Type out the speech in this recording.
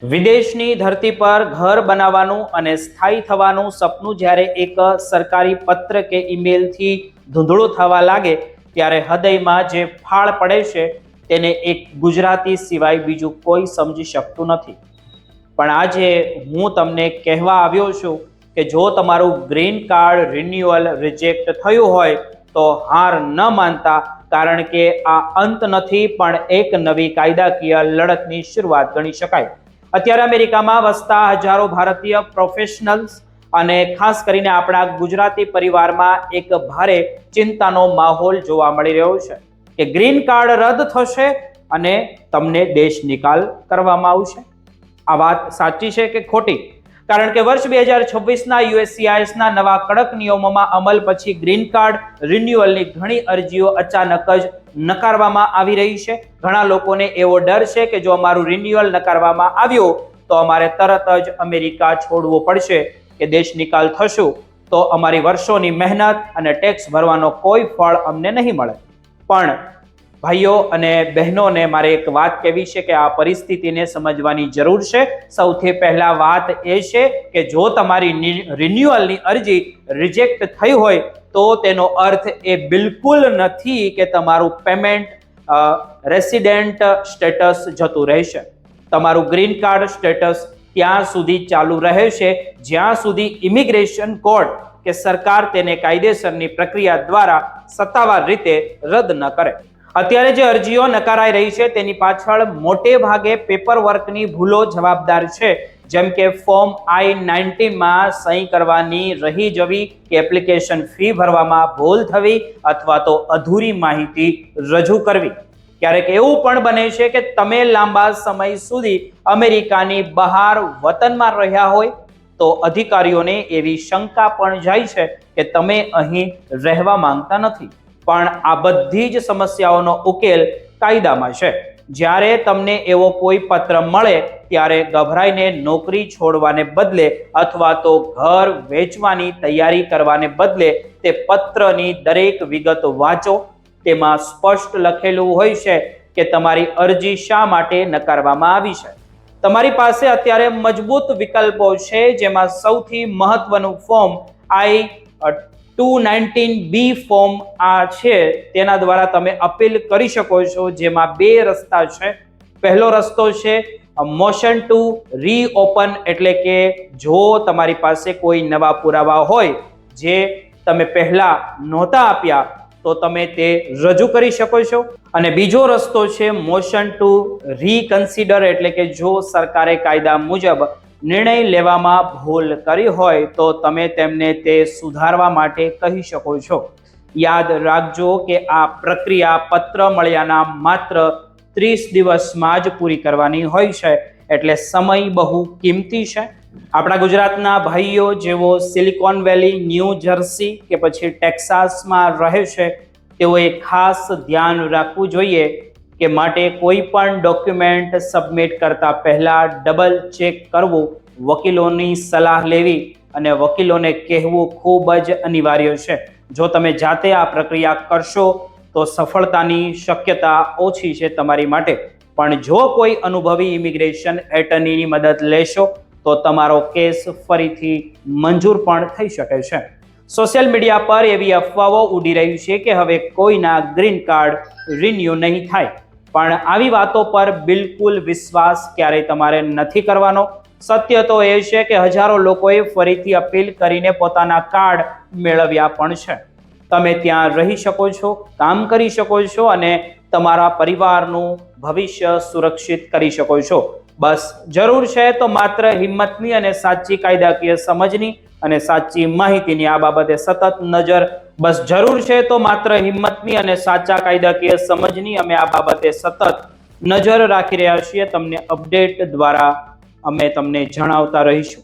વિદેશની ધરતી પર ઘર બનાવવાનું અને સ્થાયી થવાનું સપનું જ્યારે એક સરકારી પત્ર કે ઈમેલથી ધૂંધળું થવા લાગે ત્યારે હૃદયમાં જે ફાળ પડે છે તેને એક ગુજરાતી સિવાય બીજું કોઈ સમજી શકતું નથી. પણ આજે હું તમને કહેવા આવ્યો છું કે જો તમારું ગ્રીન કાર્ડ રિન્યુઅલ રિજેક્ટ થયું હોય તો હાર ન માનતા, કારણ કે આ અંત નથી પણ એક નવી કાયદાકીય લડતની શરૂઆત ગણી શકાય. અત્યારે અમેરિકામાં વસતા હજારો ભારતીય પ્રોફેશનલ્સ અને ખાસ કરીને આપણા ગુજરાતી પરિવારમાં એક ભારે ચિંતાનો માહોલ જોવા મળી રહ્યો છે કે ગ્રીન કાર્ડ રદ થશે અને તમને દેશ નિકાલ કરવામાં આવશે. આ વાત સાચી છે કે ખોટી? કારણ કે વર્ષ 2026ના USCISના નવા કડક નિયમોમાં અમલ પછી ગ્રીન કાર્ડ રિન્યુઅલની ઘણી અરજીઓ અચાનક જ નકારવામાં આવી રહી છે. ઘણા લોકોને એવો ડર છે કે જો અમારું રિન્યુઅલ નકારવામાં આવ્યો તો અમારે તરત જ અમેરિકા છોડવું પડશે કે દેશ નિકાલ થશું તો અમારી વર્ષોની મહેનત અને ટેક્સ ભરવાનો કોઈ ફળ અમને નહીં મળે. પણ ભાઈઓ અને બહેનોને મારે એક વાત કહેવી છે કે આ પરિસ્થિતિને સમજવાની જરૂર છે. સૌથી પહેલા વાત એ છે કે જો તમારી રિન્યુઅલની અરજી રિજેક્ટ થઈ હોય તો તેનો અર્થ એ બિલકુલ નથી કે તમારું પેમેન્ટ રેસિડેન્ટ સ્ટેટસ જતું રહેશે. તમારું ગ્રીન કાર્ડ સ્ટેટસ ત્યાં સુધી ચાલુ રહેશે જ્યાં સુધી ઇમિગ્રેશન કોર્ટ કે સરકાર તેને કાયદેસરની પ્રક્રિયા દ્વારા સત્તાવાર રીતે રદ ન કરે. અત્યારે જે અરજીઓ નકારાઈ રહી છે તેની પાછળ મોટે ભાગે પેપર વર્કની ભૂલો જવાબદાર છે, જેમ કે ફોર્મ I-19માં સહી કરવાની રહી જવી કે એપ્લિકેશન ફી ભરવામાં ભૂલ થવી અથવા તો અધૂરી માહિતી રજૂ કરવી. ક્યારેક એવું પણ બને છે કે તમે લાંબા સમય સુધી અમેરિકાની બહાર વતનમાં રહ્યા હોય તો અધિકારીઓને એવી શંકા પણ જાય છે કે તમે અહીં રહેવા માંગતા નથી. પણ આ બધી જ સમસ્યાઓનો ઉકેલ કાયદામાં છે. જ્યારે તમને એવો કોઈ પત્ર મળે ત્યારે ગભરાઈને નોકરી છોડવાને બદલે અથવા તો ઘર વેચવાની તૈયારી કરવાને બદલે તે પત્રની દરેક વિગત વાંચો. તેમાં સ્પષ્ટ લખેલું હોય છે કે તમારી અરજી શા માટે નકારવામાં આવી છે. તમારી પાસે અત્યારે મજબૂત વિકલ્પો છે, જેમાં સૌથી મહત્વનું ફોર્મ I-219B ફોર્મ આ છે. તેના દ્વારા તમે અપીલ કરી શકો છો, જેમાં બે રસ્તા છે. પહેલો રસ્તો છે મોશન ટુ રીઓપન, એટલે કે જો તમારી પાસે કોઈ નવા પુરાવા હોય જે તમે પહેલા નહોતા આપ્યા તો તમે તે રજૂ કરી શકો છો. અને બીજો રસ્તો છે મોશન ટુ રીકન્સિડર, એટલે કે જો સરકારે કાયદા મુજબ નિર્ણય લેવામાં ભૂલ કરી હોય તો તમે તેમને તે સુધારવા માટે કહી શકો છો. યાદ રાખજો કે આ પ્રક્રિયા પત્ર મળ્યાના માત્ર 30 દિવસમાં જ પૂરી કરવાની હોય છે, એટલે સમય બહુ કિંમતી છે. આપણા ગુજરાતના ભાઈઓ જેઓ સિલિકોન વેલી, ન્યૂ જર્સી કે પછી ટેક્સાસમાં રહે છે તેઓએ ખાસ ધ્યાન રાખવું જોઈએ કે માટે કોઈ પણ ડોક્યુમેન્ટ સબમિટ કરતા પહેલા ડબલ ચેક કરવું, વકીલોની સલાહ લેવી અને વકીલોને કહેવું ખૂબ જ અનિવાર્ય છે. જો તમે જાતે આ પ્રક્રિયા કરશો તો સફળતાની શક્યતા ઓછી છે તમારી માટે. પણ જો કોઈ અનુભવી ઇમિગ્રેશન એટર્નીની મદદ લેશો તો તમારો કેસ ફરીથી મંજૂર પણ થઈ શકે છે. સોશિયલ મીડિયા પર એવી અફવાઓ ઉડી રહી છે કે હવે કોઈના ગ્રીન કાર્ડ રિન્યુ નહીં થાય. પણ આવી વાતો પર બિલકુલ વિશ્વાસ ક્યારેય તમારે નથી કરવાનો. સત્ય તો એ છે કે હજારો લોકોએ ફરીથી અપીલ કરીને પોતાના કાર્ડ મેળવ્યા પણ છે. તમે ત્યાં રહી શકો છો, કામ કરી શકો છો અને તમારા પરિવારનું ભવિષ્ય સુરક્ષિત કરી શકો છો. બસ જરૂર છે તો માત્ર હિંમતની અને સાચી કાયદાકીય સમજની અને સાચી માહિતીની આ બાબતે સતત નજર. બસ જરૂર છે તો માત્ર હિંમતની અને સાચા કાયદાકીય સમજની અમે આ બાબતે સતત નજર રાખી રહ્યા છીએ. તમને અપડેટ દ્વારા અમે તમને જણાવતા રહીશું.